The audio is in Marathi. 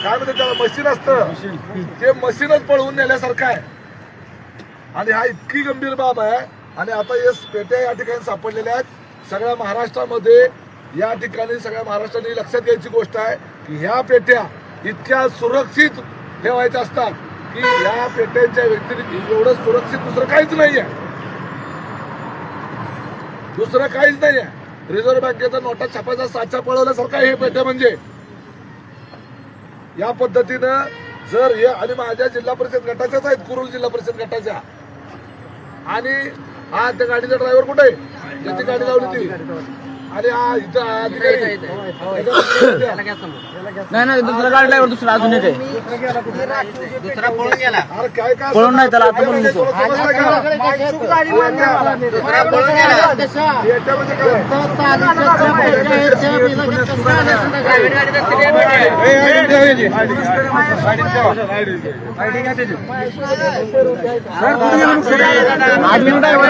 काय म्हणते त्याला मशीन असतं ते मशीनच पळवून नेल्यासारखं आहे आणि हा इतकी गंभीर बाब आहे। आणि आता या पेट्या या ठिकाणी सापडलेल्या आहेत सगळ्या महाराष्ट्रामध्ये। या ठिकाणी सगळ्या महाराष्ट्राने लक्षात घ्यायची गोष्ट आहे की ह्या पेट्या इतक्या सुरक्षित ठेवायच्या असतात की ह्या पेट्यांच्या व्यतिरिक्त एवढं सुरक्षित दुसरं काहीच नाहीये, दुसरं काहीच नाहीये। रिझर्व्ह बँकेचा नोटा छापायचा साचा पळवल्यासारखा हे पेट्या म्हणजे या पद्धतीनं जर हे आणि माझ्या जिल्हा परिषद गटाच्याच आहेत कुरुल जिल्हा परिषद गटाच्या। आणि हा त्या गाडीचा ड्रायव्हर कुठे आहे ज्याची गाडी लावली ती आणि हा इथं अधिकारी नाही दुसरा गाडी ड्रायव्हर दुसरा अजून एक आहे दुसरा पळून गेला। अरे काय काय पळून नाही त्याला आता पण दुसरा पळून गेला। पेट्या म्हणजे काय आदमी ड्रायव्हर